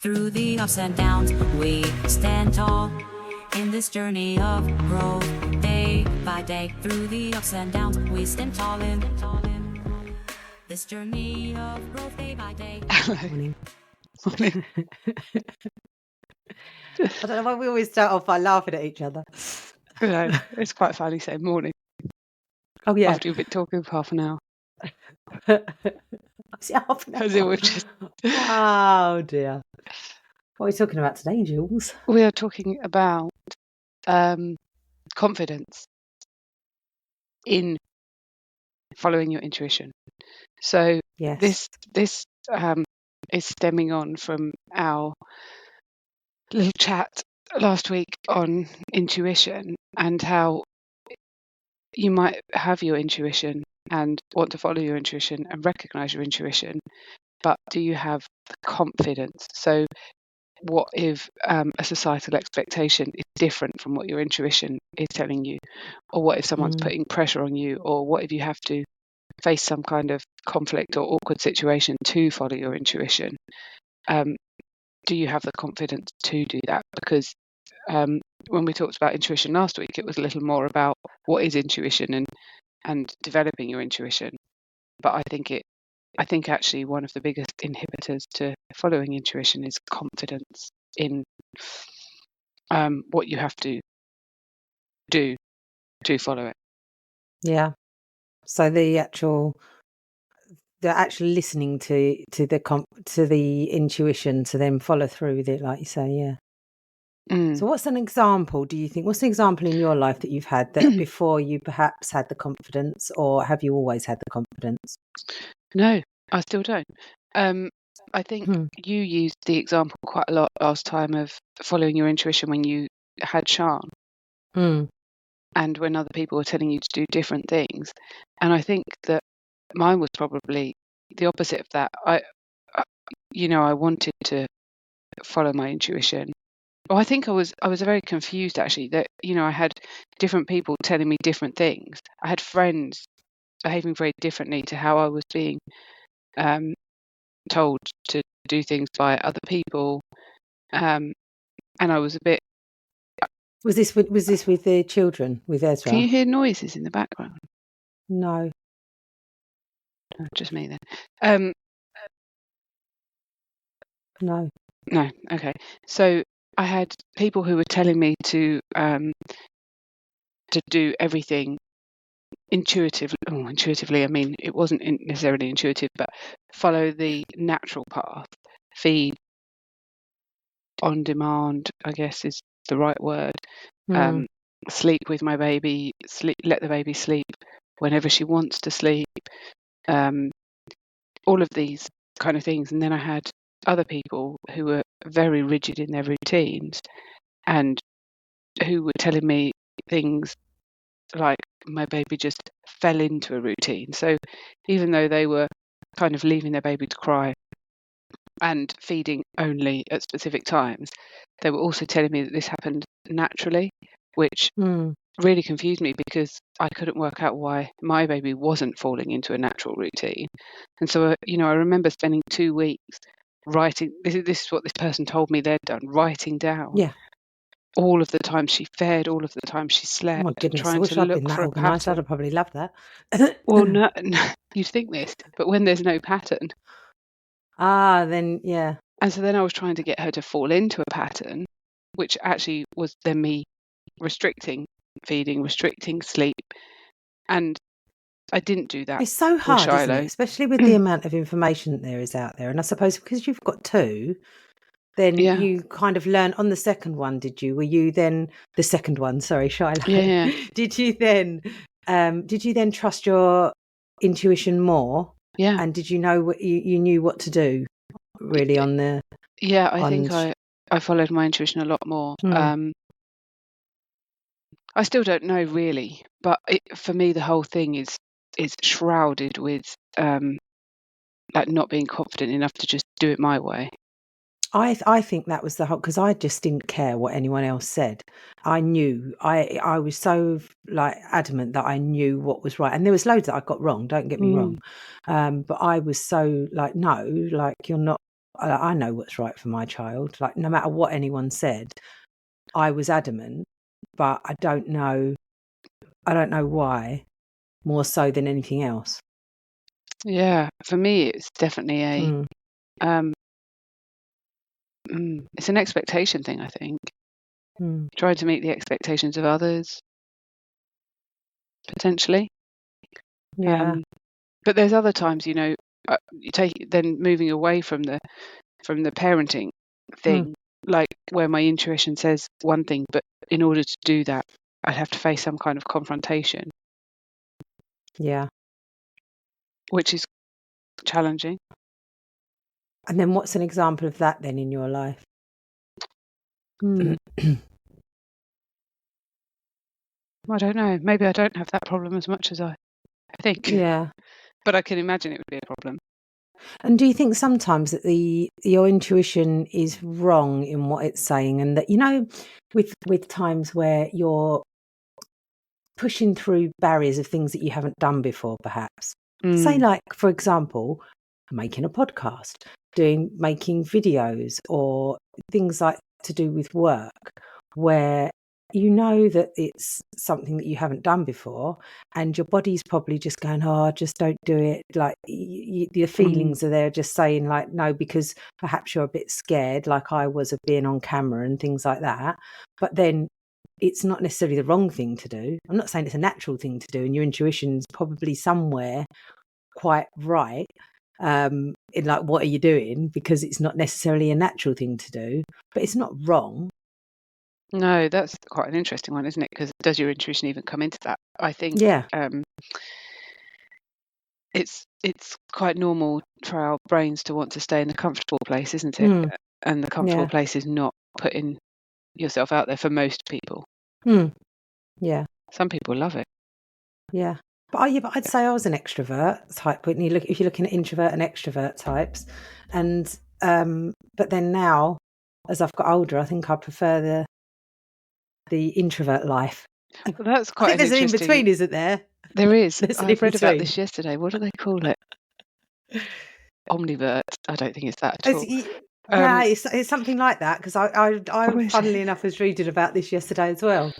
Through the ups and downs, we stand tall in this journey of growth. Day by day, through the ups and downs, we stand tall in this journey of growth. Day by day. Morning. Morning. I don't know why we always start off by laughing at each other. No, it's quite funny saying morning Oh yeah. after you've been talking for half an hour. Was it half an As it hour? was just. Oh dear. What are we talking about today, Jules? We are talking about confidence in following your intuition. So Yes. this is stemming on from our little chat last week on intuition and how you might have your intuition and want to follow your intuition and recognize your intuition, but do you have the confidence? So what if a societal expectation is different from what your intuition is telling you? Or what if someone's putting pressure on you? Or what if you have to face some kind of conflict or awkward situation to follow your intuition? Do you have the confidence to do that? Because when we talked about intuition last week, it was a little more about what is intuition and developing your intuition. But I think actually one of the biggest inhibitors to following intuition is confidence in what you have to do to follow it. Yeah. So the actual listening to the intuition to then follow through with it, like you say, yeah. So what's an example, do you think? What's an example in your life that you've had that before you perhaps had the confidence, or have you always had the confidence? No, I still don't. I think you used the example quite a lot last time of following your intuition when you had Sean. And when other people were telling you to do different things. And I think that mine was probably the opposite of that. I wanted to follow my intuition. Well, I think I was very confused actually that, I had different people telling me different things. I had friends behaving very differently to how I was being told to do things by other people. And I was a bit. Was this with the children, with Ezra? Can you hear noises in the background? No. Oh, just me then. No. No. Okay. So I had people who were telling me to do everything intuitively. Oh, intuitively, I mean, it wasn't necessarily intuitive, but follow the natural path. Feed on demand, I guess is the right word. Sleep with my baby. Let the baby sleep whenever she wants to sleep. All of these kind of things. And then I had other people who were very rigid in their routines and who were telling me things like my baby just fell into a routine. So even though they were kind of leaving their baby to cry and feeding only at specific times, they were also telling me that this happened naturally, which really confused me because I couldn't work out why my baby wasn't falling into a natural routine. And so, I remember spending 2 weeks writing, this is what this person told me they'd done, writing down all of the time she fed, all of the time she slept, oh my goodness, trying I wish to I'd look been that for a organised. I'd pattern. have probably loved that. Well, no, you'd think this, but when there's no pattern. Then, yeah. And so then I was trying to get her to fall into a pattern, which actually was then me restricting feeding, restricting sleep. And I didn't do that. It's so hard, isn't it? Especially with the amount of information there is out there. And I suppose because you've got two, then you kind of learn on the second one, did you? Were you then the second one? Sorry, Shiloh. Yeah. Did you then trust your intuition more? Yeah. And did you know what you knew what to do really on the? Yeah, I think I followed my intuition a lot more. I still don't know really, but for me the whole thing is shrouded with like not being confident enough to just do it my way. I think that was the whole, because I just didn't care what anyone else said. I knew I was so like adamant that I knew what was right, and there was loads that I got wrong. Don't get me wrong, but I was so like, no, like you're not. I know what's right for my child. Like, no matter what anyone said, I was adamant, but I don't know why, more so than anything else. Yeah, for me, it's definitely it's an expectation thing, I think. Trying to meet the expectations of others, potentially. Yeah. But there's other times, you take then moving away from the parenting thing, like where my intuition says one thing, but in order to do that, I'd have to face some kind of confrontation. Yeah. Which is challenging. And then what's an example of that then in your life? I don't know. Maybe I don't have that problem as much as I think. Yeah. But I can imagine it would be a problem. And do you think sometimes that your intuition is wrong in what it's saying, and that, with times where you're pushing through barriers of things that you haven't done before, perhaps? Say, like, for example, making a podcast, making videos, or things like to do with work, where that it's something that you haven't done before, and your body's probably just going, oh, just don't do it. Like, the feelings are there just saying, like, no, because perhaps you're a bit scared, like I was, of being on camera and things like that. But then it's not necessarily the wrong thing to do. I'm not saying it's a natural thing to do, and your intuition's probably somewhere quite right. In like, what are you doing? Because it's not necessarily a natural thing to do, but it's not wrong. No, that's quite an interesting one, isn't it? Because does your intuition even come into that? I think it's quite normal for our brains to want to stay in the comfortable place, isn't it? And the comfortable place is not putting yourself out there for most people. Yeah. Some people love it. Yeah. But I'd say I was an extrovert type. If you're looking at introvert and extrovert types, and but then now, as I've got older, I think I prefer the introvert life. Well, that's quite. I think there's an in between, isn't there? There is. I read about this yesterday. What do they call it? Omnivert. I don't think it's that at all. No, it's something like that, because I funnily enough was reading about this yesterday as well.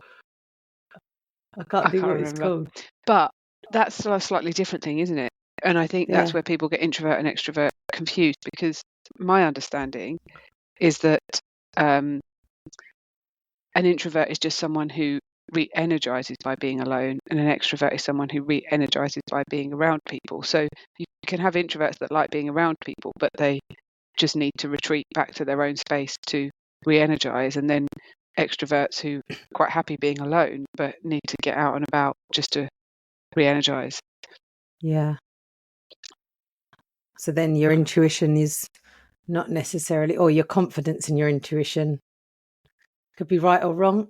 I can't think what it's called. But that's a slightly different thing, isn't it? And I think that's where people get introvert and extrovert confused, because my understanding is that an introvert is just someone who re-energizes by being alone, and an extrovert is someone who re-energizes by being around people. So you can have introverts that like being around people, but they just need to retreat back to their own space to re-energize, and then extroverts who are quite happy being alone but need to get out and about just to re-energize. Yeah. So then your intuition is not necessarily, or your confidence in your intuition could be right or wrong.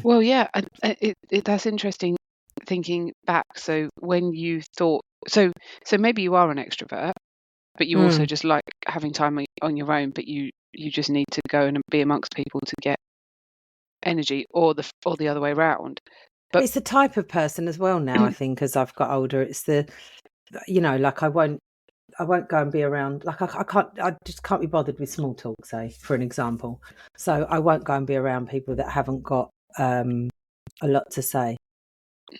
Well, yeah, that's interesting thinking back. So when you thought, so maybe you are an extrovert, but you also just like having time on your own, but you just need to go and be amongst people to get energy, or the other way around. But it's the type of person as well now, I think, as I've got older. It's the, like, I won't go and be around, like, I just can't be bothered with small talk, say, for an example. So I won't go and be around people that haven't got a lot to say,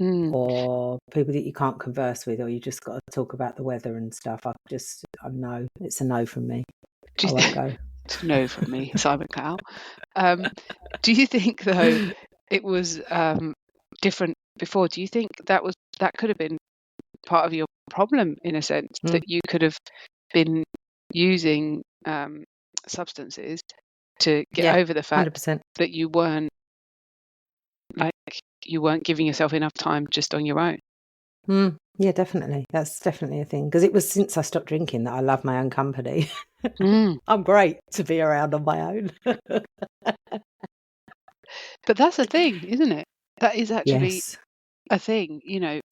or people that you can't converse with, or you just got to talk about the weather and stuff. I know it's a no from me. I won't go. It's a no from me, Simon Cowell. Do you think, though, it was different before? Do you think that could have been part of your problem, in a sense, that you could have been using substances to get over the fact 100%. that you weren't giving yourself enough time just on your own? Yeah, definitely. That's definitely a thing, because it was since I stopped drinking that I love my own company. I'm great to be around on my own. But that's a thing, isn't it? That is actually Yes. a thing,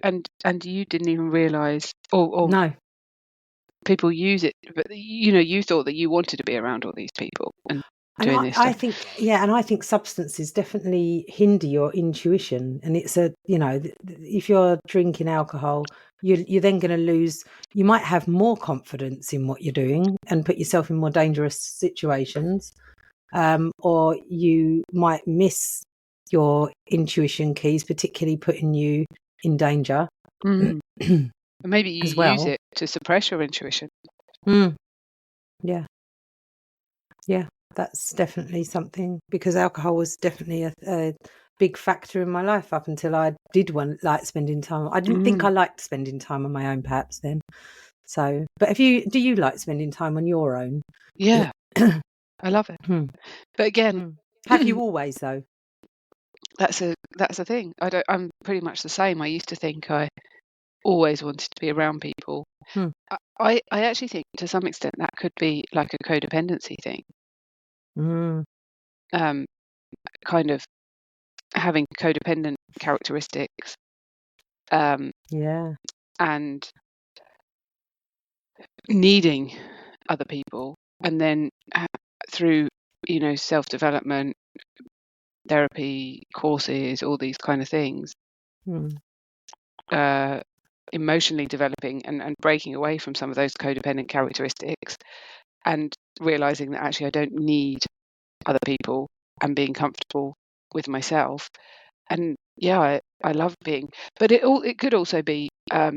and you didn't even realise, or No. people use it, but you thought that you wanted to be around all these people, and doing this I stuff. think, and I think substances definitely hinder your intuition. And it's if you're drinking alcohol, you're then going to lose. You might have more confidence in what you're doing and put yourself in more dangerous situations, or you might miss your intuition keys, particularly putting you in danger. And maybe you as well. use it to suppress your intuition. Yeah, that's definitely something, because alcohol was definitely a big factor in my life up until I did like spending time. I didn't think I liked spending time on my own, perhaps then. So, but do you like spending time on your own? Yeah, I love it. But again, have you always though? That's a thing. I'm pretty much the same. I used to think I always wanted to be around people. I actually think to some extent that could be like a codependency thing. Kind of having codependent characteristics. And needing other people, and then through self-development, therapy courses, all these kind of things, emotionally developing and breaking away from some of those codependent characteristics, and realizing that actually I don't need other people, and being comfortable with myself. And I love being, but it could also be a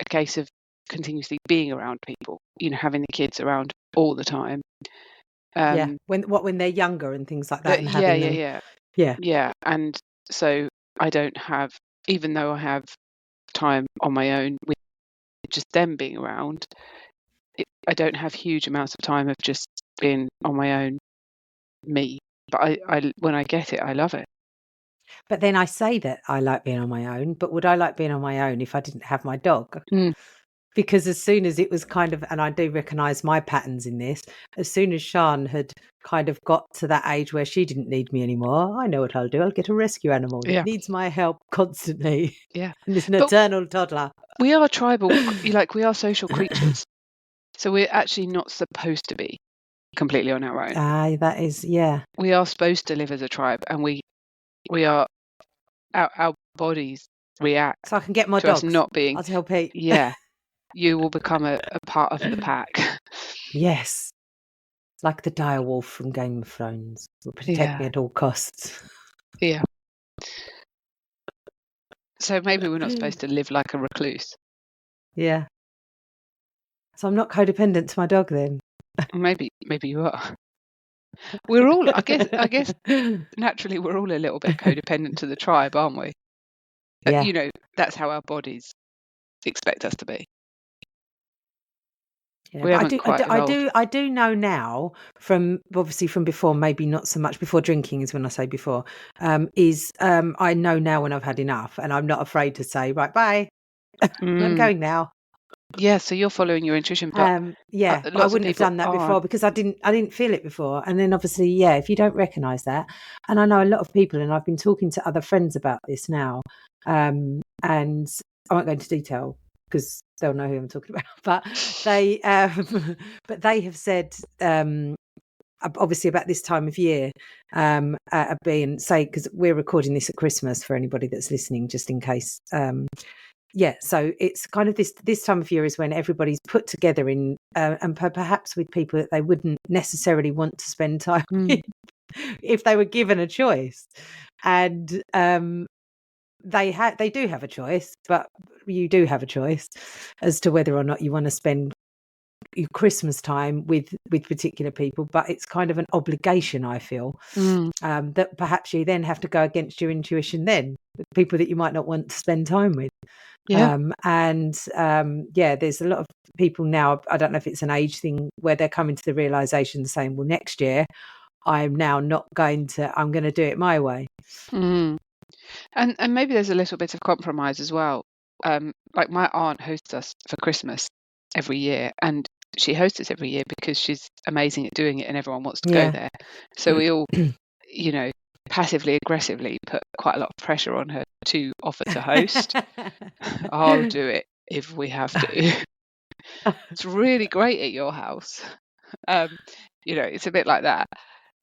case of continuously being around people, having the kids around all the time. When they're younger and things like that, and having them. And so I don't have, even though I have time on my own with just them being around, I don't have huge amounts of time of just being on my own, me. But I when I get it, I love it. But then I say that I like being on my own, but would I like being on my own if I didn't have my dog? Because as soon as it was kind of, and I do recognise my patterns in this, as soon as Sian had kind of got to that age where she didn't need me anymore, I know what I'll do. I'll get a rescue animal that needs my help constantly. Yeah. And it's an eternal toddler. We are tribal, we are social creatures. So we're actually not supposed to be completely on our own. That is, we are supposed to live as a tribe, and we are, our bodies react, so I can get my to dogs. us not being. I'll tell Pete. Yeah, you will become a part of the pack. Yes, like the dire wolf from Game of Thrones will protect me at all costs. Yeah. So maybe we're not supposed to live like a recluse. Yeah. So I'm not codependent to my dog then. Maybe you are. We're all, I guess naturally we're all a little bit codependent to the tribe, aren't we? Yeah. That's how our bodies expect us to be. Yeah, but I do know now, from before, maybe not so much before drinking, is when I say before, I know now when I've had enough, and I'm not afraid to say, right, bye, I'm going now. Yeah, so you're following your intuition, but I wouldn't have done that before, because I didn't feel it before. And then obviously, if you don't recognise that, and I know a lot of people, and I've been talking to other friends about this now, and I won't go into detail because they'll know who I'm talking about, but they have said, obviously about this time of year, because we're recording this at Christmas for anybody that's listening, just in case. So it's kind of this time of year is when everybody's put together in, and perhaps with people that they wouldn't necessarily want to spend time with if they were given a choice. And they do have a choice, but you do have a choice as to whether or not you want to spend your Christmas time with particular people. But it's kind of an obligation, I feel, that perhaps you then have to go against your intuition then, with people that you might not want to spend time with. There's a lot of people now, I don't know if it's an age thing, where they're coming to the realization saying, well, next year I'm now not going to, I'm going to do it my way. And maybe there's a little bit of compromise as well. Like my aunt hosts us for Christmas every year, and she hosts us every year because she's amazing at doing it and everyone wants to go there. So we all, passively aggressively put quite a lot of pressure on her to offer to host. I'll do it if we have to. It's really great at your house. It's a bit like that.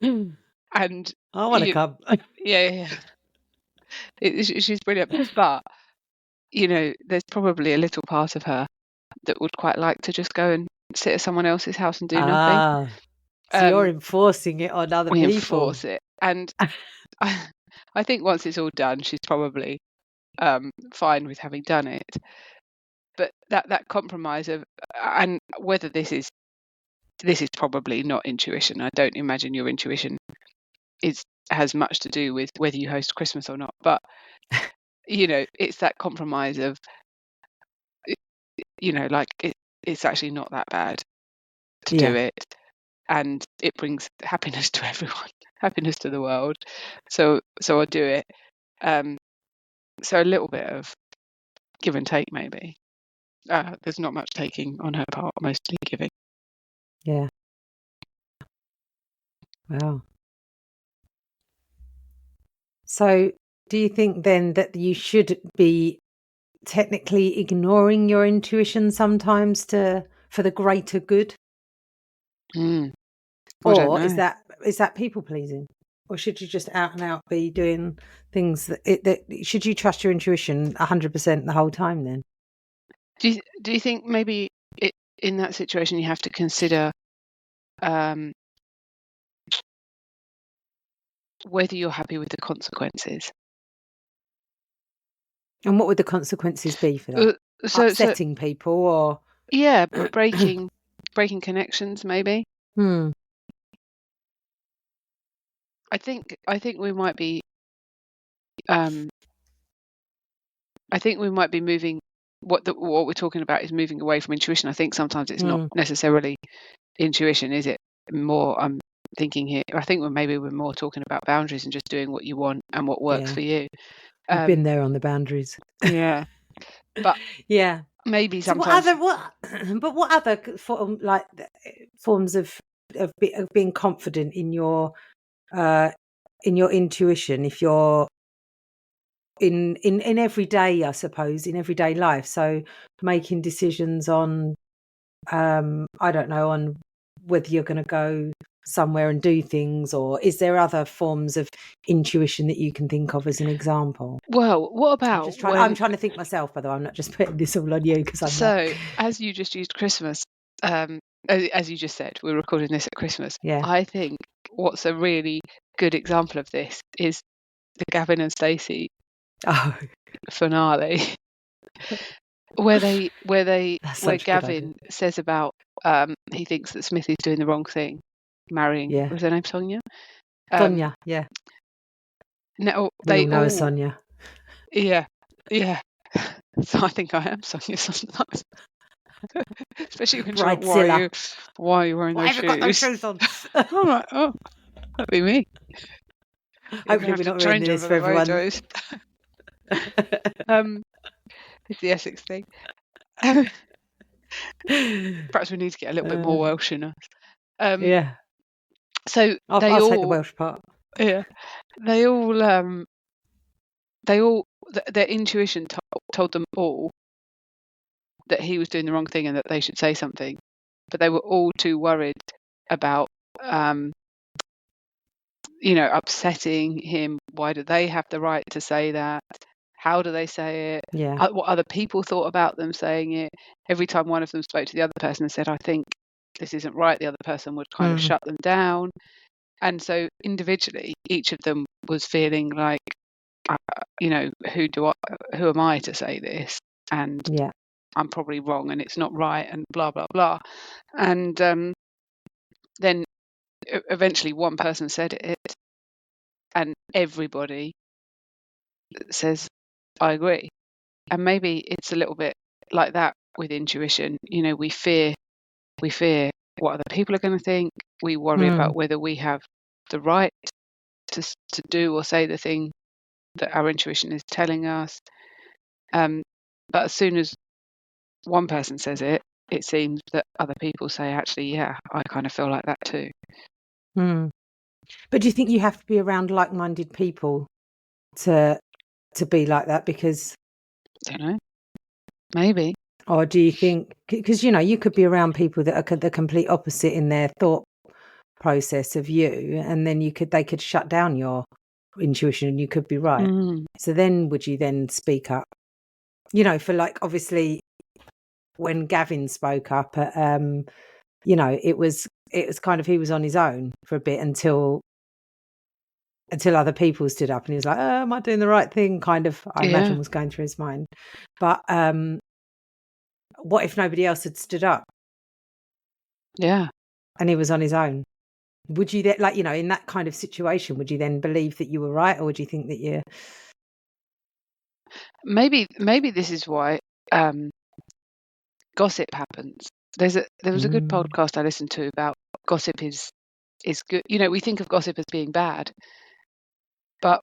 And I want to come. yeah. She's brilliant. But, there's probably a little part of her that would quite like to just go and sit at someone else's house and do nothing. So you're enforcing it on other We people. enforce it. And I think once it's all done, she's probably fine with having done it. But that compromise of, and whether this is probably not intuition. I don't imagine your intuition has much to do with whether you host Christmas or not. But it's that compromise of, like it's actually not that bad to do it, and it brings happiness to everyone, happiness to the world. So I'll do it. So a little bit of give and take, maybe. There's not much taking on her part, mostly giving. Yeah. Wow. So do you think then that you should be technically ignoring your intuition sometimes for the greater good? Or is that people pleasing? Or should you just out and out be doing things that should you trust your intuition 100% the whole time then? Do you think maybe in that situation you have to consider whether you're happy with the consequences? And what would the consequences be for that? Upsetting people, or breaking connections, maybe. I think we might be moving. What we're talking about is moving away from intuition. I think sometimes it's not necessarily intuition, is it? More, I'm thinking here. I think we're more talking about boundaries and just doing what you want and what works for you. You've been there on the boundaries. Yeah, but maybe sometimes. So what other forms of being confident in your intuition, if you're in everyday, I suppose, in everyday life? So making decisions on I don't know, on whether you're going to go somewhere and do things, or is there other forms of intuition that you can think of as an example? Well, what about I'm trying to think myself, by the way. I'm not just putting this all on you because I'm so as you just used Christmas, as you just said, we're recording this at Christmas. I think what's a really good example of this is the Gavin and Stacey finale, where Gavin says about he thinks that Smithy's doing the wrong thing, marrying. Was her name Sonia? Sonia, No, they all know Sonia. Yeah. So I think I am Sonia sometimes. Especially when she's like, why are you wearing those shoes? Why have you got those shoes on? I'm like, oh, that'd be me. Hopefully we're not ruining this for everyone. It's the Essex thing. Perhaps we need to get a little bit more Welsh in us. So I'll take the Welsh part. Yeah, they all their intuition told them all that he was doing the wrong thing and that they should say something, but they were all too worried about upsetting him. Why do they have the right to say that? How do they say it? What other people thought about them saying it? Every time one of them spoke to the other person and said, I think this isn't right, the other person would kind of shut them down. And so individually, each of them was feeling like, who am I to say this? And I'm probably wrong and it's not right and blah, blah, blah. And then eventually one person said it and everybody says, I agree. And maybe it's a little bit like that with intuition. We fear what other people are going to think. We worry about whether we have the right to do or say the thing that our intuition is telling us. But as soon as one person says it, it seems that other people say, actually, I kind of feel like that too. But do you think you have to be around like-minded people to be like that? Because I don't know, maybe. Or do you think, because you could be around people that are the complete opposite in their thought process of you, and then they could shut down your intuition and you could be right. So then would you then speak up? For like, obviously when Gavin spoke up at, it was kind of, he was on his own for a bit until other people stood up, and he was like, am I doing the right thing? Kind of, I imagine was going through his mind. But what if nobody else had stood up? Yeah. And he was on his own. Would you then, like, in that kind of situation, would you then believe that you were right, or would you think that you... Maybe this is why gossip happens. There was a good podcast I listened to about gossip is good. We think of gossip as being bad, but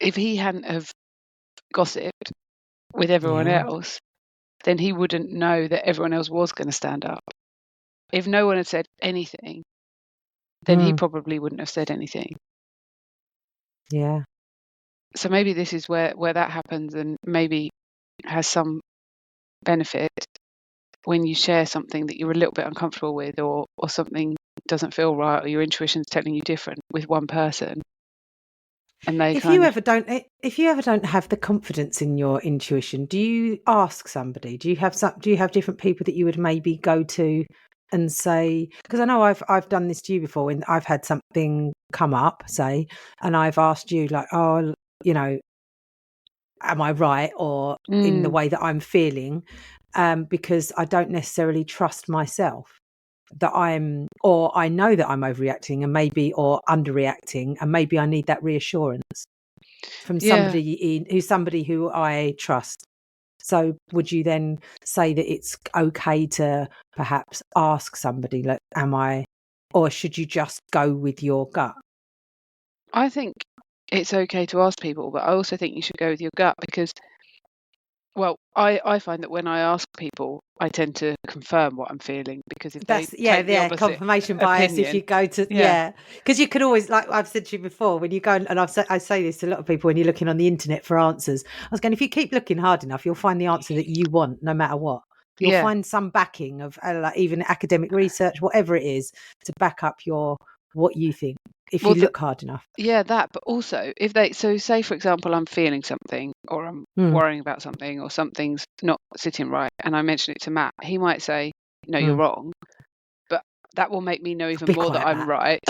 if he hadn't have gossiped with everyone else, then he wouldn't know that everyone else was going to stand up. If no one had said anything, then he probably wouldn't have said anything. Yeah. So maybe this is where that happens, and maybe has some benefit when you share something that you're a little bit uncomfortable with, or something doesn't feel right, or your intuition's telling you different with one person. And they if you ever don't have the confidence in your intuition, do you ask somebody? Do you have different people that you would maybe go to and say, because I know I've done this to you before, when I've had something come up, say, and I've asked you, like, oh, am I right, or in the way that I'm feeling, because I don't necessarily trust myself that I know that I'm overreacting and maybe, or underreacting, and maybe I need that reassurance from somebody who I trust. So would you then say that it's okay to perhaps ask somebody, like, am I, or should you just go with your gut? I think it's okay to ask people, but I also think you should go with your gut, because, well, I find that when I ask people, I tend to confirm what I'm feeling, because if they take the opposite confirmation bias, opinion, if you go to because you could always, like I've said to you before, when you go, and I say this to a lot of people, when you're looking on the internet for answers, I was going, if you keep looking hard enough, you'll find the answer that you want, no matter what. You'll find some backing of like even academic research, whatever it is, to back up what you think, if you look hard enough. Yeah, that. But also, if say, for example, I'm feeling something, or I'm worrying about something, or something's not sitting right, and I mention it to Matt, he might say, no, you're wrong. But that will make me know even more that I'm right,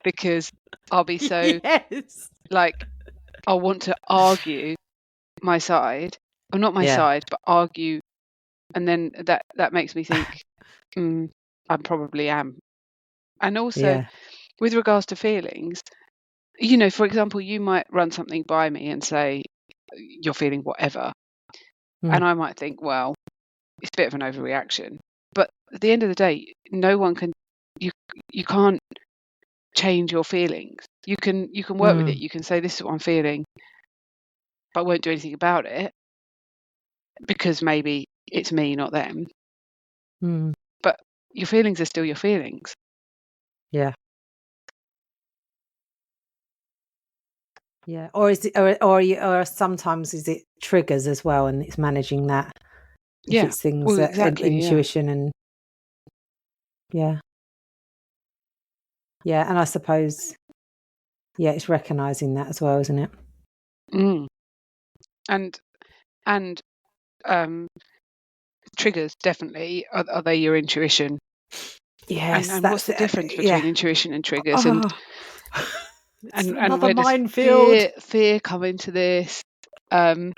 because I'll be so like, I'll want to argue my side, or not my side, but argue, and then that makes me think, I probably am. And also, with regards to feelings, for example, you might run something by me and say you're feeling whatever, and I might think, well, it's a bit of an overreaction. But at the end of the day, no one can. You can't change your feelings. You can work with it. You can say, this is what I'm feeling, but won't do anything about it, because maybe it's me, not them. But your feelings are still your feelings. Yeah. Yeah. Or is it, or sometimes is it triggers as well, and it's managing that? If it's things that intuition and and I suppose it's recognizing that as well, isn't it? And triggers, definitely, are they your intuition? Yes. And what's the difference between intuition and triggers? And another minefield. Fear come into this, and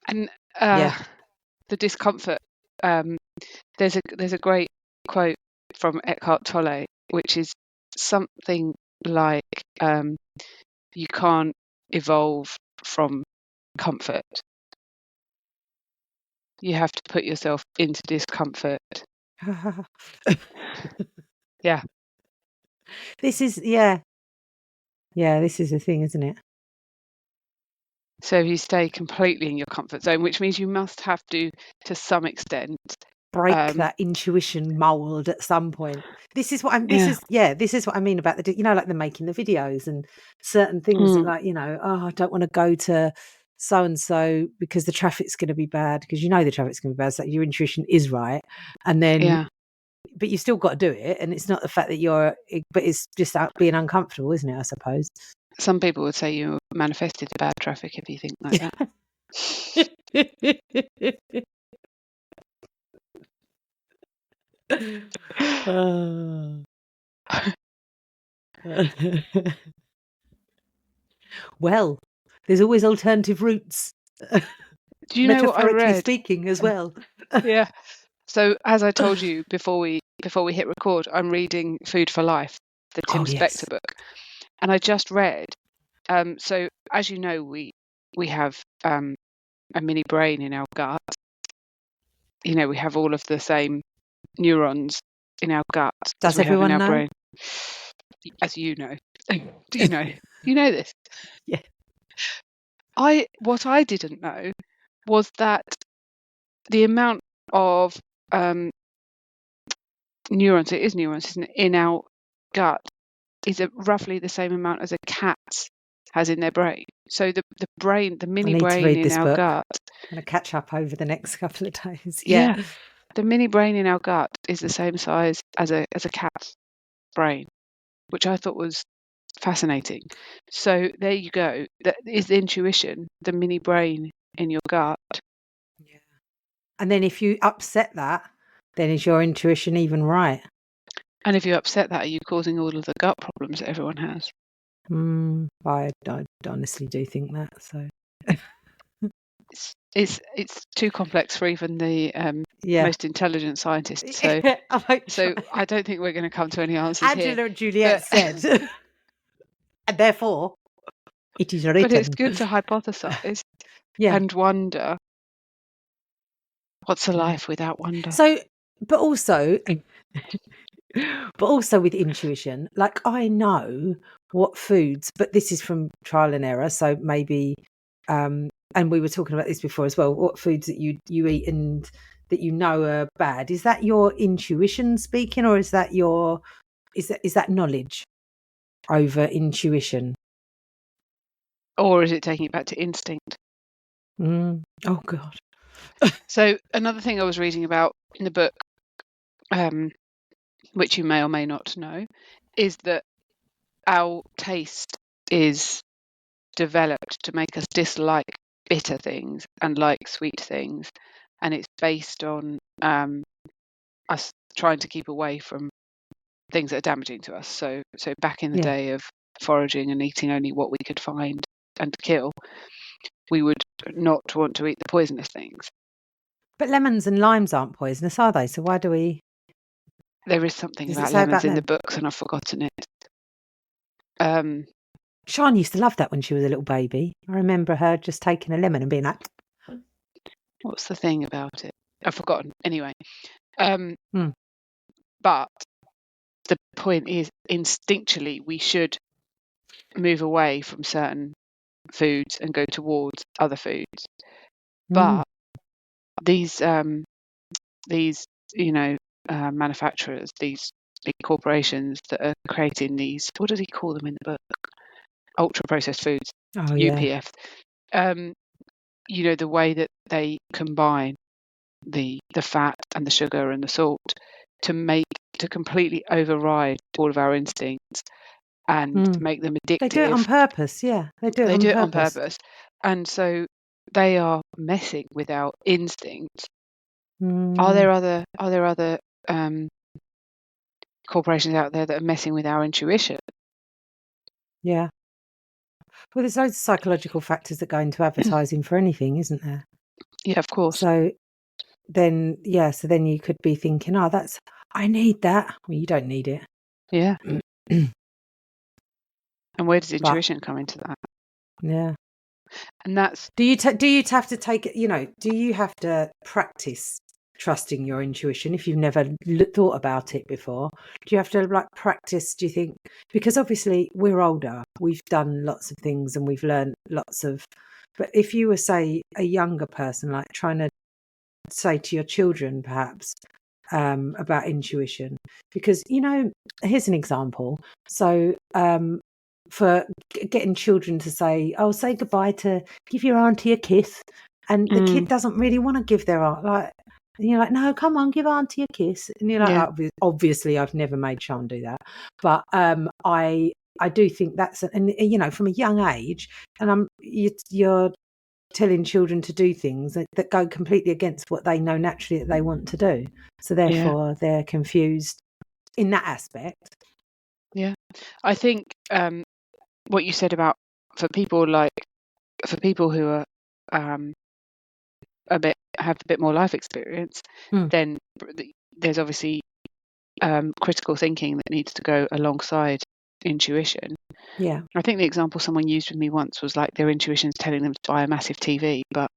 the discomfort. There's a great quote from Eckhart Tolle, which is something like, you can't evolve from comfort. You have to put yourself into discomfort. Yeah. This is this is the thing, isn't it? So you stay completely in your comfort zone, which means you must have to some extent, break that intuition mold at some point. This is what I'm. This is what I mean about the. Like the making the videos and certain things that, like, I don't want to go to so and so because the traffic's going to be bad, because the traffic's going to be bad. So your intuition is right, and then but you still got to do it, and it's not the fact that but it's just being uncomfortable, isn't it? I suppose. Some people would say you manifested the bad traffic if you think like that. Well, there's always alternative routes. Do you know what I read? Speaking as well. Yeah. So as I told you before we hit record, I'm reading Food for Life, the Tim Spector book, and I just read. So as you know, we have a mini brain in our gut. You know, we have all of the same neurons in our gut as we have in our brain. As you know. Do you know? You know this? Yeah. What I didn't know was that the amount of neurons, it is neurons, isn't it, in our gut is roughly the same amount as a cat has in their brain. So the brain, the mini brain in our gut. I'm going to catch up over the next couple of days. Yeah. The mini brain in our gut is the same size as a cat's brain, which I thought was fascinating. So there you go. That is the intuition, the mini brain in your gut. Yeah. And then if you upset that, then is your intuition even right? And if you upset that, are you causing all of the gut problems that everyone has? I honestly do think that. So it's too complex for even the most intelligent scientists. So I don't think we're going to come to any answers here. Angela and Juliet said, and therefore it is written. But it's good to hypothesize and wonder. What's a life without wonder? So, but also with intuition, like I know what foods, but this is from trial and error. So maybe, and we were talking about this before as well, what foods that you eat and that you know are bad. Is that your intuition speaking, or is that is that knowledge over intuition? Or is it taking it back to instinct? Oh, God. So another thing I was reading about in the book, which you may or may not know, is that our taste is developed to make us dislike bitter things and like sweet things, and it's based on us trying to keep away from things that are damaging to us. So back in the day of foraging and eating only what we could find and kill, we would not want to eat the poisonous things. But lemons and limes aren't poisonous, are they? So why do we? There is something about lemons in the books, and I've forgotten it. Sian used to love that when she was a little baby. I remember her just taking a lemon and being like, "What's the thing about it? I've forgotten." Anyway, but the point is, instinctually, we should move away from certain foods and go towards other foods. But these manufacturers, these big corporations that are creating these, what does he call them in the book? Ultra processed foods, UPF. The way that they combine the fat and the sugar and the salt to completely override all of our instincts and make them addictive. They do it on purpose, yeah. They do it on purpose. And so they are messing with our instincts. Are there other corporations out there that are messing with our intuition? Yeah. Well, there's loads of psychological factors that go into advertising for anything, isn't there? Yeah, of course. So then you could be thinking, I need that. Well, you don't need it. Yeah. And where does intuition come into that? Yeah. And that's... Do you have to take it, do you have to practice trusting your intuition if you've never thought about it before? Do you have to practice, do you think? Because obviously we're older, we've done lots of things and we've learned lots of, but if you were, say, a younger person, like trying to say to your children perhaps about intuition, because here's an example. So for getting children to say goodbye, to give your auntie a kiss, and the kid doesn't really want to give their aunt, And you're like, no, come on, give Auntie a kiss. And you're like, obviously, I've never made Sean do that. But I do think that's, and you know, from a young age, and you're telling children to do things that go completely against what they know naturally that they want to do. So therefore, they're confused in that aspect. Yeah, I think what you said about for people who are have a bit more life experience, then there's obviously critical thinking that needs to go alongside intuition. Yeah, I think the example someone used with me once was like their intuition's telling them to buy a massive TV, but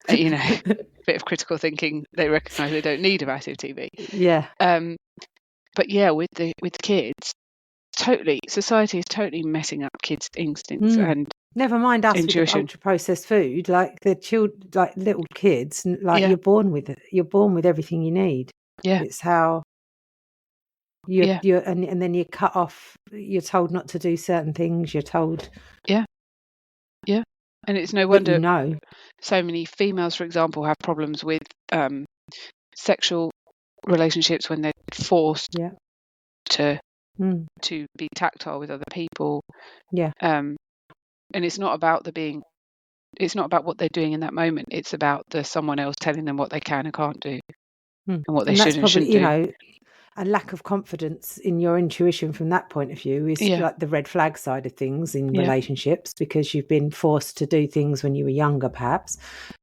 you know, a bit of critical thinking, they recognise they don't need a massive TV. Yeah. But yeah, with kids, totally, society is totally messing up kids' instincts and never mind us intuition. with ultra processed food, like like little kids, like you're born with it. You're born with everything you need. Yeah, it's how you're and then you're cut off. You're told not to do certain things. You're told. Yeah, and it's no wonder so many females, for example, have problems with sexual relationships when they're forced to be tactile with other people. And it's not about it's not about what they're doing in that moment. It's about someone else telling them what they can and can't do and what they should and shouldn't do. You know, a lack of confidence in your intuition from that point of view is like the red flag side of things in relationships, because you've been forced to do things when you were younger, perhaps,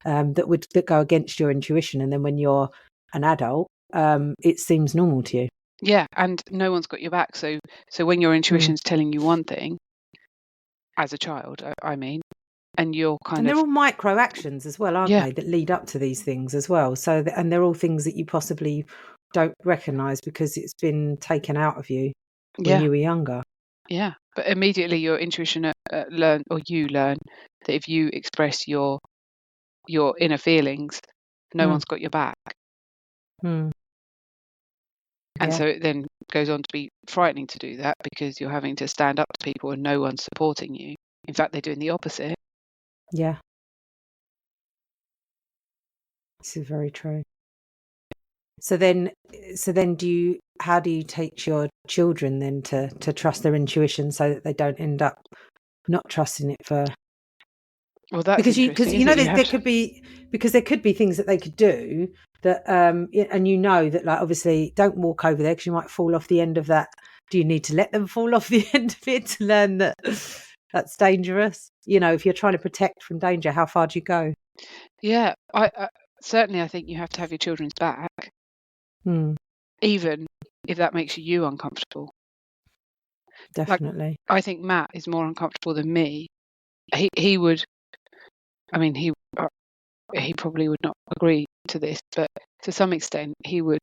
that go against your intuition, and then when you're an adult, it seems normal to you. Yeah, and no one's got your back. So when your intuition's telling you one thing, as a child, I mean, and you're they're all micro actions as well, aren't they, that lead up to these things as well. So and they're all things that you possibly don't recognise because it's been taken out of you when you were younger. Yeah, but immediately your intuition learn that if you express your inner feelings, no one's got your back. And so it then goes on to be frightening to do that, because you're having to stand up to people and no one's supporting you. In fact, they're doing the opposite. Yeah. This is very true. So then how do you teach your children then to trust their intuition so that they don't end up not trusting it for? Well, that's because you know there could be things that they could do that and you know that, like, obviously don't walk over there because you might fall off the end of that. Do you need to let them fall off the end of it to learn that that's dangerous? You know, if you're trying to protect from danger, how far do you go? Yeah, I certainly I think you have to have your children's back, even if that makes you uncomfortable. Definitely. Like, I think Matt is more uncomfortable than me. He would. I mean, he probably would not agree to this, but to some extent, he would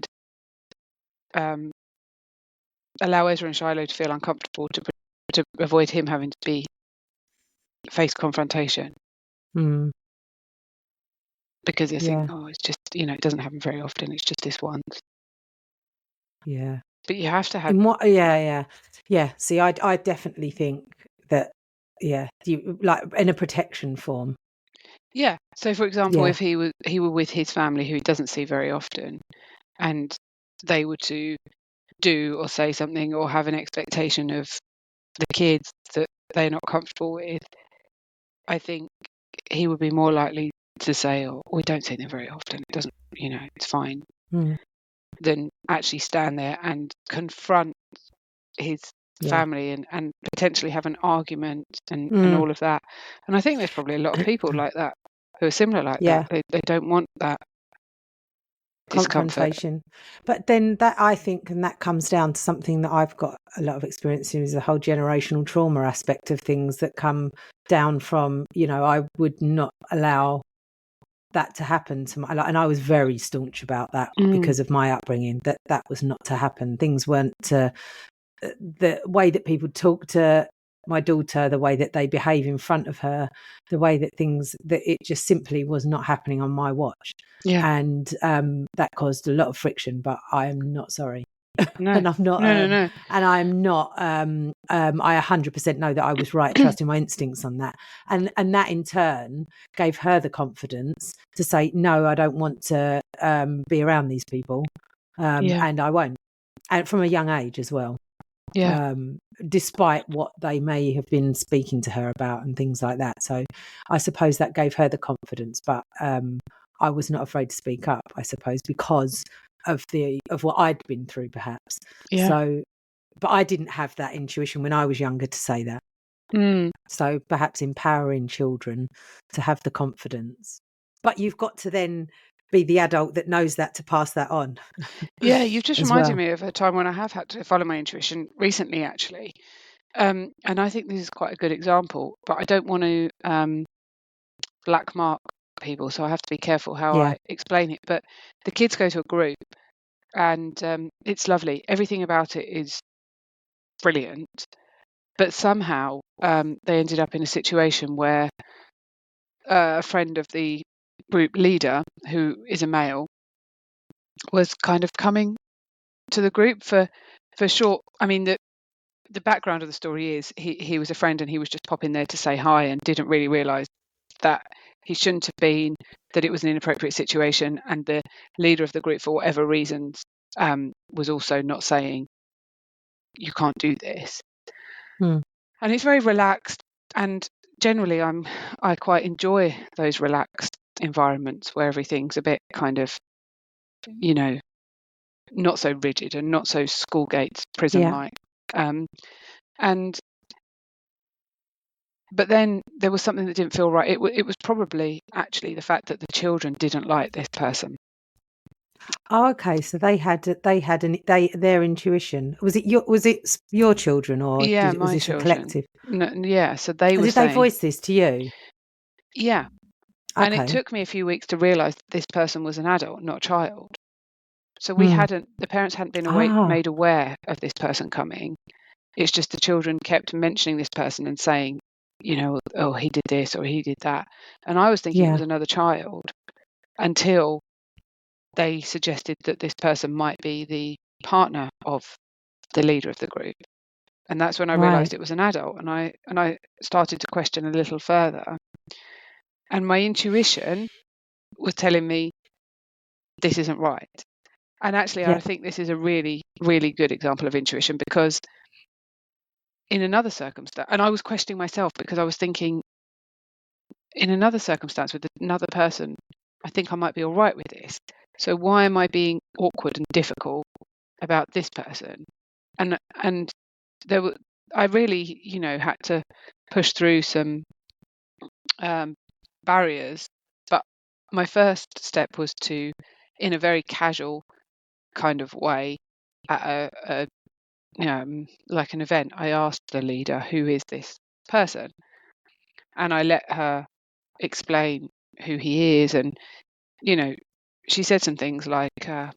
allow Ezra and Shiloh to feel uncomfortable to avoid him having to face confrontation. Because you think, it's just, it doesn't happen very often. It's just this once. Yeah. But you have to have. Yeah. See, I definitely think that. Yeah, you like in a protection form. Yeah. So, for example, if he were with his family who he doesn't see very often, and they were to do or say something or have an expectation of the kids that they're not comfortable with, I think he would be more likely to say, "Oh, we don't see them very often. It doesn't, it's fine," than actually stand there and confront his family and potentially have an argument and all of that. And I think there's probably a lot of people like that who are similar like that. They don't want that confrontation. But then that, I think, and that comes down to something that I've got a lot of experience in, is the whole generational trauma aspect of things that come down from, I would not allow that to happen to my, and I was very staunch about that because of my upbringing, that was not to happen. Things weren't the way that people talk to my daughter, the way that they behave in front of her, the way that it just simply was not happening on my watch. And that caused a lot of friction, but I am not sorry. No. And I'm not, No. and I'm not, I 100% know that I was right, trusting my instincts on that. And that in turn gave her the confidence to say, no, I don't want to be around these people. And I won't. And from a young age as well. Yeah. Despite what they may have been speaking to her about and things like that. So I suppose that gave her the confidence, but I was not afraid to speak up, I suppose, because of what I'd been through, perhaps. Yeah. So, but I didn't have that intuition when I was younger to say that. So perhaps empowering children to have the confidence, but you've got to then be the adult that knows that to pass that on. Yeah, you've just as reminded well. me of a time when I have had to follow my intuition recently, actually. And I think this is quite a good example, but I don't want to black mark people, so I have to be careful how I explain it. But the kids go to a group, and it's lovely. Everything about it is brilliant, but somehow they ended up in a situation where a friend of the group leader, who is a male, was kind of coming to the group for short. I mean, the background of the story is he was a friend and he was just popping there to say hi and didn't really realise that he shouldn't have been, that it was an inappropriate situation, and the leader of the group, for whatever reasons, was also not saying you can't do this. And it's very relaxed, and generally I quite enjoy those relaxed environments where everything's a bit kind of, not so rigid and not so school gates prison like. But then there was something that didn't feel right. It was probably actually the fact that the children didn't like this person. Oh, okay. So their intuition. Was it your children, or was this children. a collective? No, yeah. So they were Did they voice this to you? Yeah. Okay. And it took me a few weeks to realise this person was an adult, not a child. So the parents hadn't been made aware of this person coming. It's just the children kept mentioning this person and saying, oh, he did this or he did that. And I was thinking it was another child until they suggested that this person might be the partner of the leader of the group. And that's when I realised it was an adult, and I started to question a little further. And my intuition was telling me this isn't right. And actually, I think this is a really, really good example of intuition, because in another circumstance, and I was questioning myself because I was thinking, in another circumstance with another person, I think I might be all right with this. So why am I being awkward and difficult about this person? And I really, had to push through some barriers. But my first step was to, in a very casual kind of way, at like an event, I asked the leader, who is this person? And I let her explain who he is. And, she said some things like, the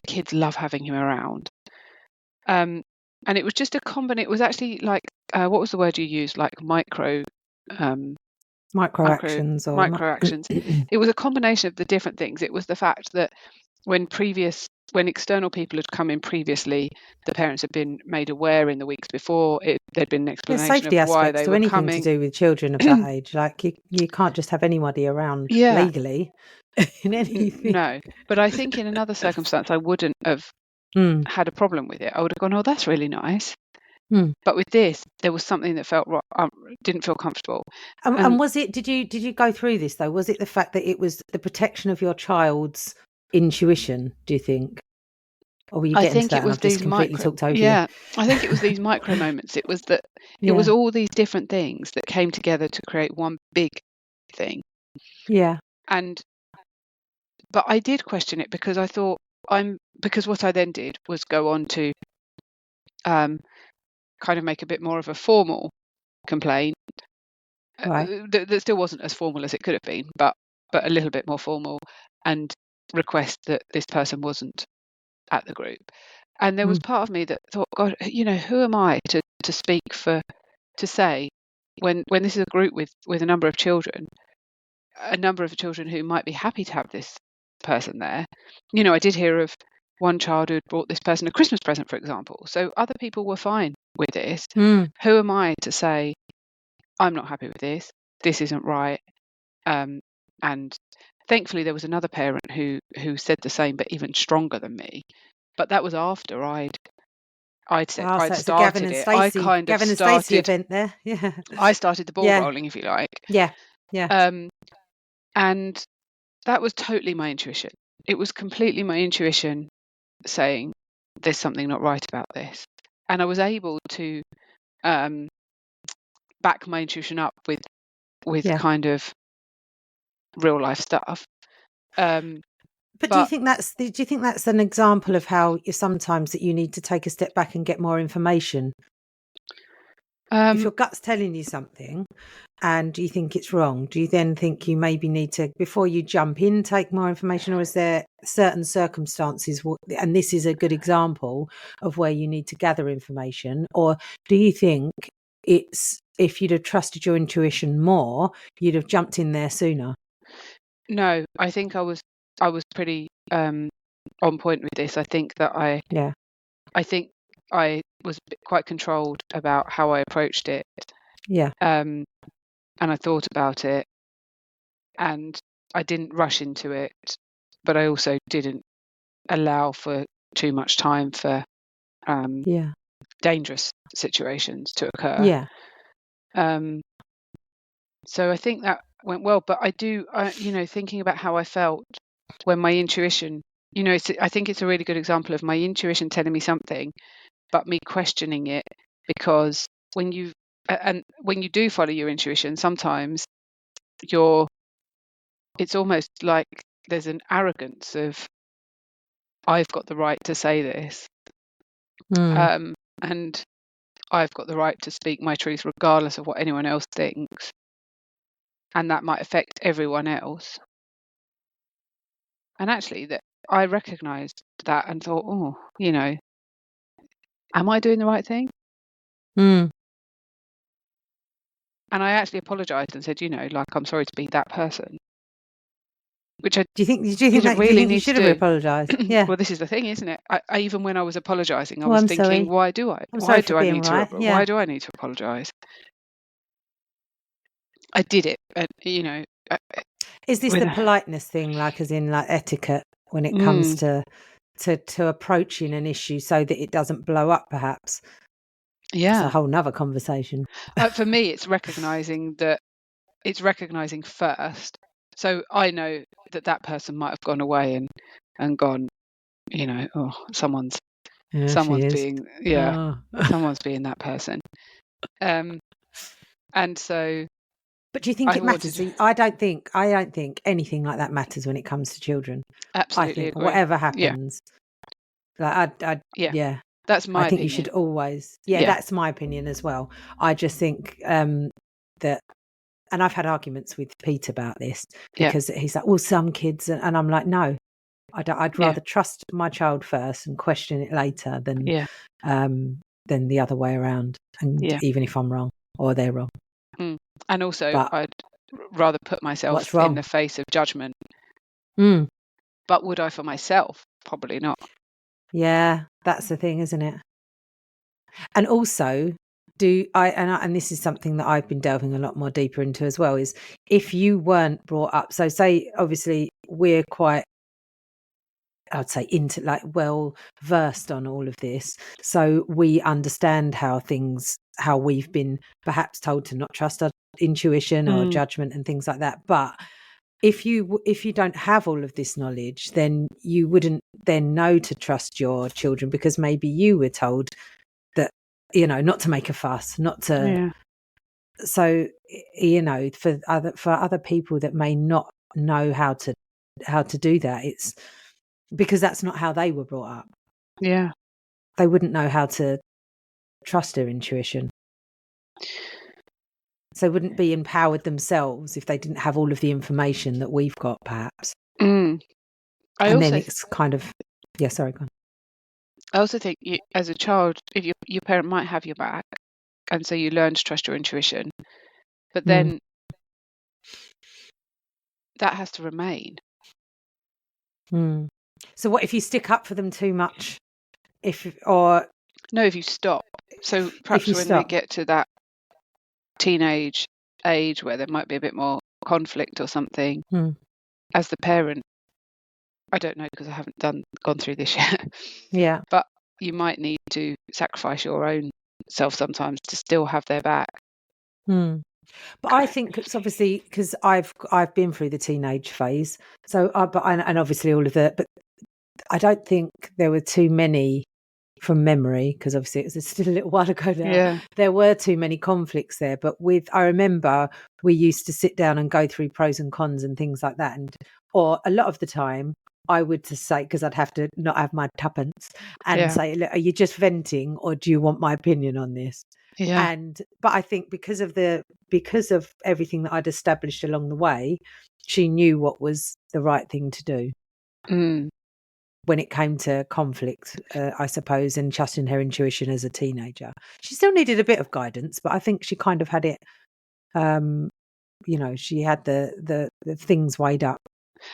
kids love having him around. And it was just a it was actually like, what was the word you used? Like micro actions. It was a combination of the different things. It was the fact that when external people had come in previously, the parents had been made aware in the weeks before. There'd been an explanation of why they were coming. Anything to do with children of that age. Like you can't just have anybody around legally in anything. No, but I think in another circumstance I wouldn't have had a problem with it. I would have gone, oh, that's really nice. But with this, there was something that felt didn't feel comfortable. And was it? Did you go through this though? Was it the fact that it was the protection of your child's intuition? Do you think? Or were you getting to that? And I've just completely talked over you. I think it was these micro moments. It was that it was all these different things that came together to create one big thing. Yeah. But I did question it because I thought because what I then did was go on to kind of make a bit more of a formal complaint. That still wasn't as formal as it could have been, but a little bit more formal, and request that this person wasn't at the group. And there was part of me that thought, God, who am I to speak for, to say when this is a group with a number of children who might be happy to have this person there. I did hear of one child who had brought this person a Christmas present, for example. So other people were fine with this. Mm. Who am I to say, I'm not happy with this, this isn't right? And thankfully there was another parent who said the same, but even stronger than me. But that was after I'd So it's a started it. I kind of Stacey event there. Yeah. I started the ball Yeah. rolling, if you like. Yeah. Yeah. And that was totally my intuition. It was completely my intuition saying there's something not right about this. And I was able to back my intuition up with kind of real life stuff. But do you think that's an example of how sometimes that you need to take a step back and get more information? If your gut's telling you something and you think it's wrong, do you then think you maybe need to, before you jump in, take more information? Or is there certain circumstances, and this is a good example of where you need to gather information? Or do you think it's, if you'd have trusted your intuition more, you'd have jumped in there sooner? No, I think I was pretty on point with this. I think that I was quite controlled about how I approached it. Yeah. And I thought about it, and I didn't rush into it, but I also didn't allow for too much time for dangerous situations to occur. Yeah. So I think that went well, but I thinking about how I felt when my intuition, I think it's a really good example of my intuition telling me something, but me questioning it, because when you do follow your intuition, sometimes it's almost like there's an arrogance of, I've got the right to say this, and I've got the right to speak my truth regardless of what anyone else thinks, and that might affect everyone else. And actually, that I recognised that and thought, am I doing the right thing? And I actually apologised and said, I'm sorry to be that person. Which do you think you should have apologised? Yeah. Well, this is the thing, isn't it? I even when I was apologising, I was thinking, sorry. Why do I? Why do I need to? Yeah. Why do I need to apologise? I did it, is this the politeness thing, like as in like etiquette, when it comes to approaching an issue so that it doesn't blow up, perhaps? Yeah, it's a whole nother conversation. For me, it's recognising first. So I know that person might have gone away and gone, someone's being someone's being that person. And so. But do you think it matters? I don't think anything like that matters when it comes to children. Absolutely, I think agree. Whatever happens, that's my opinion. I think you should always. Yeah, that's my opinion as well. I just think that, and I've had arguments with Pete about this, because he's like, well, some kids, and I'm like, no, I'd rather trust my child first and question it later than the other way around. And even if I'm wrong or they're wrong. And also, I'd rather put myself in the face of judgment. But would I for myself? Probably not. Yeah, that's the thing, isn't it? And also, and this is something that I've been delving a lot more deeper into as well, is if you weren't brought up, so say, obviously, we're quite, I'd say, well versed on all of this, so we understand how we've been perhaps told to not trust our intuition or judgment and things like that. But if you don't have all of this knowledge, then you wouldn't then know to trust your children, because maybe you were told that, not to make a fuss, not to. So, for other people that may not know how to do that, it's because that's not how they were brought up. Yeah. They wouldn't know how to trust their intuition. So they wouldn't be empowered themselves if they didn't have all of the information that we've got, perhaps. Then it's kind of, sorry, go on. I also think as a child, if your parent might have your back, and so you learn to trust your intuition, but then that has to remain. So what if you stick up for them too much? If you stop. So perhaps when they get to that teenage age where there might be a bit more conflict or something, as the parent, I don't know because I haven't gone through this yet. Yeah. But you might need to sacrifice your own self sometimes to still have their back. But I think it's obviously because I've been through the teenage phase. So, and obviously all of that. But I don't think there were too many from memory, because obviously it was still a little while ago now. Yeah. There were too many conflicts there. But I remember we used to sit down and go through pros and cons and things like that. Or a lot of the time, I would just say, because I'd have to not have my tuppence and say, look, are you just venting or do you want my opinion on this? Yeah. But I think because of everything that I'd established along the way, she knew what was the right thing to do when it came to conflict, I suppose, and trusting her intuition as a teenager. She still needed a bit of guidance, but I think she kind of had it. She had the things weighed up.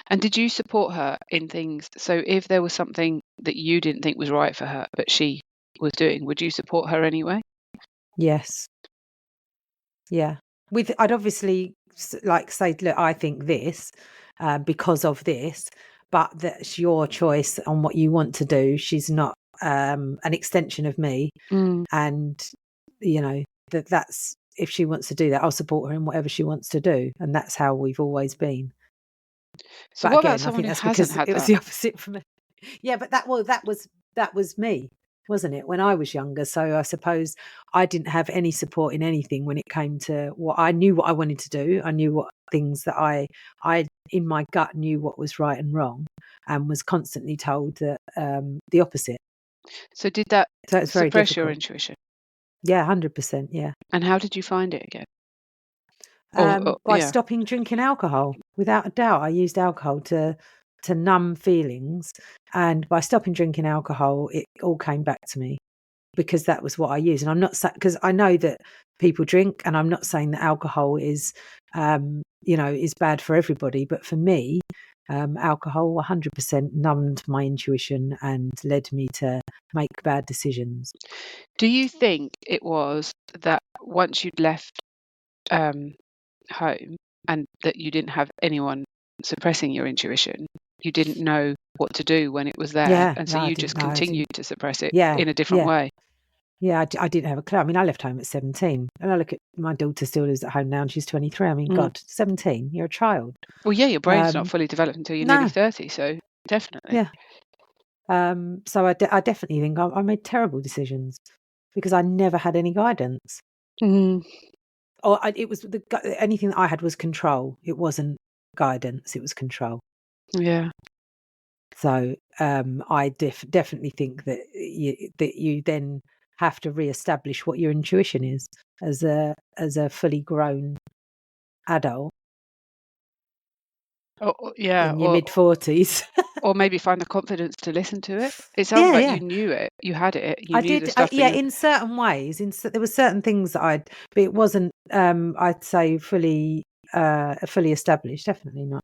And did you support her in things? So if there was something that you didn't think was right for her, but she was doing, would you support her anyway? Yes. Yeah. I'd obviously say, look, I think this because of this, but that's your choice on what you want to do. She's not an extension of me. And, that's, if she wants to do that, I'll support her in whatever she wants to do. And that's how we've always been. So but what again, about someone I think who that's hasn't because had it was that? the opposite for me. Yeah, but that was me, wasn't it, when I was younger? So I suppose I didn't have any support in anything when it came to what I knew what I wanted to do. I knew what things that I in my gut knew what was right and wrong, and was constantly told that the opposite. So did that suppress your intuition? Yeah, 100%. Yeah. And how did you find it again? By stopping drinking alcohol. Without a doubt, I used alcohol to numb feelings, and by stopping drinking alcohol, it all came back to me, because that was what I used. And I'm not because I know that people drink, and I'm not saying that alcohol is is bad for everybody, but for me, alcohol 100% numbed my intuition and led me to make bad decisions. Do you think it was that once you'd left home and that you didn't have anyone suppressing your intuition, you didn't know what to do when it was there, and so you just continued to suppress it in a different way? Yeah, I didn't have a clue. I mean, I left home at 17, and I look at my daughter still lives at home now, and she's 23. I mean, God, 17, you're a child. Well, yeah, your brain's not fully developed until you're nearly 30, so definitely. Yeah. So I definitely think I made terrible decisions because I never had any guidance. Or it was anything that I had was control. It wasn't guidance; it was control. Yeah. So I definitely think that you then have to reestablish what your intuition is as a fully grown adult. In your mid-40s. Or maybe find the confidence to listen to it. It sounds like you knew it. You had it. You knew the stuff. In certain ways. There were certain things that but it wasn't, I'd say, fully established. Definitely not.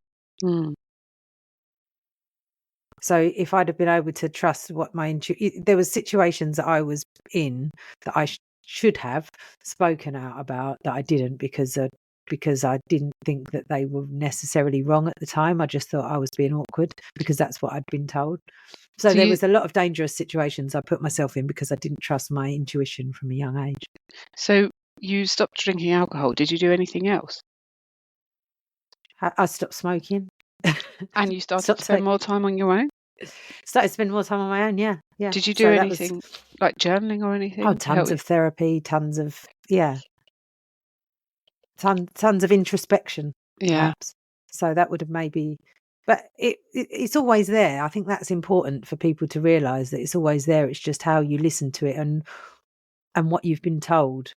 So if I'd have been able to trust what my intuition, there was situations that I was in that I should have spoken out about that I didn't, because I didn't think that they were necessarily wrong at the time. I just thought I was being awkward because that's what I'd been told. So there was a lot of dangerous situations I put myself in because I didn't trust my intuition from a young age. So you stopped drinking alcohol. Did you do anything else? I stopped smoking. And you started to spend more time on your own? Started to spend more time on my own, yeah. Did you do anything like journaling or anything? Oh, tons of therapy, tons of tons of introspection. Yeah. Perhaps. So that would have maybe, but it's always there. I think that's important for people to realise that it's always there. It's just how you listen to it and what you've been told,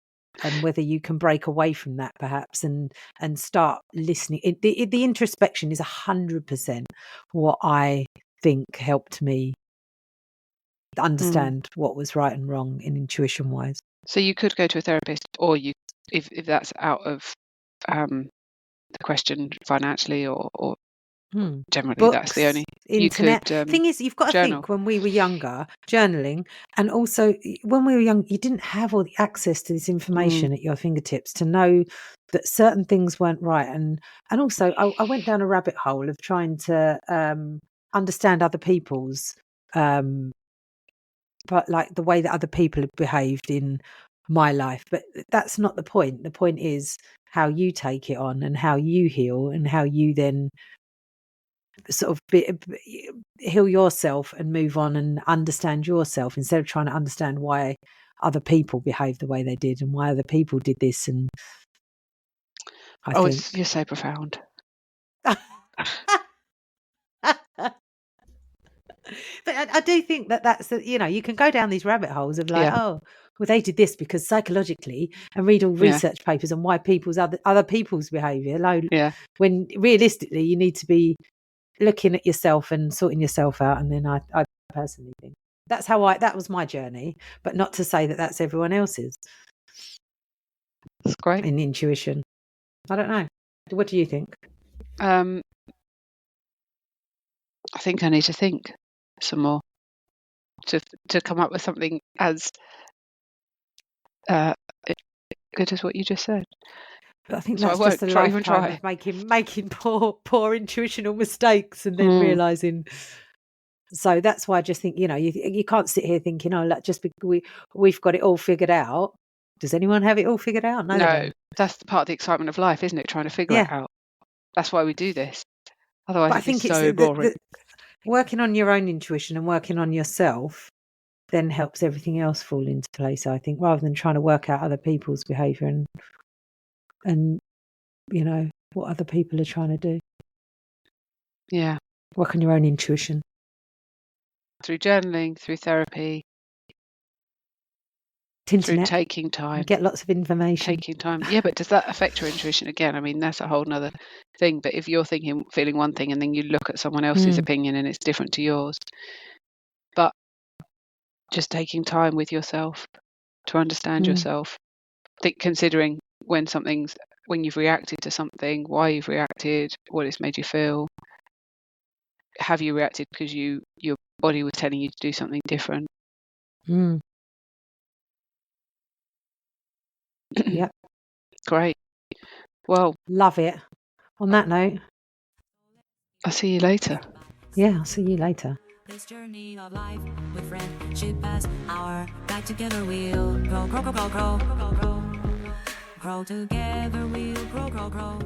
and whether you can break away from that perhaps and start listening. The introspection is 100% what I think helped me understand what was right and wrong in intuition wise. So you could go to a therapist, or you, if that's out of the question financially or Generally, that's the only. Internet. You could thing is, you've got to journal. think when we were younger, journaling, and also when we were young, you didn't have all the access to this information at your fingertips to know that certain things weren't right, and also I went down a rabbit hole of trying to understand other people's, but like the way that other people have behaved in my life. But that's not the point. The point is how you take it on and how you heal and how you then sort of heal yourself and move on and understand yourself instead of trying to understand why other people behaved the way they did and why other people did this. And I think you're so profound. But I do think that's you can go down these rabbit holes of like, oh, well, they did this because psychologically, and read all research papers on why people's other people's behaviour. When realistically, you need to be looking at yourself and sorting yourself out. And then I personally think that was my journey, but not to say that that's everyone else's. That's great. In intuition. I don't know. What do you think? I think I need to think some more to come up with something as good as what you just said. But I think that's just a lifetime of making poor intuitional mistakes and then realising. So that's why I just think, you can't sit here thinking, oh, just because we've got it all figured out. Does anyone have it all figured out? No, that's the part of the excitement of life, isn't it? Trying to figure it out. That's why we do this. Otherwise, it'd be so boring. Working on your own intuition and working on yourself then helps everything else fall into place, I think, rather than trying to work out other people's behaviour and what other people are trying to do. Yeah. Work on your own intuition. Through journaling, through therapy, Internet, through taking time. Get lots of information. Taking time. Yeah, but does that affect your intuition again? I mean, that's a whole nother thing. But if you're feeling one thing and then you look at someone else's opinion and it's different to yours. But just taking time with yourself to understand yourself. Considering when you've reacted to something, why you've reacted, what it's made you feel. Have you reacted because your body was telling you to do something different? Yep. Great. Well, love it. On that note, I'll see you later. Yeah, I'll see you later. This journey of life with friendship as our guide, together we'll grow, grow, grow, grow, grow, grow, grow. Grow together we'll grow, grow, grow.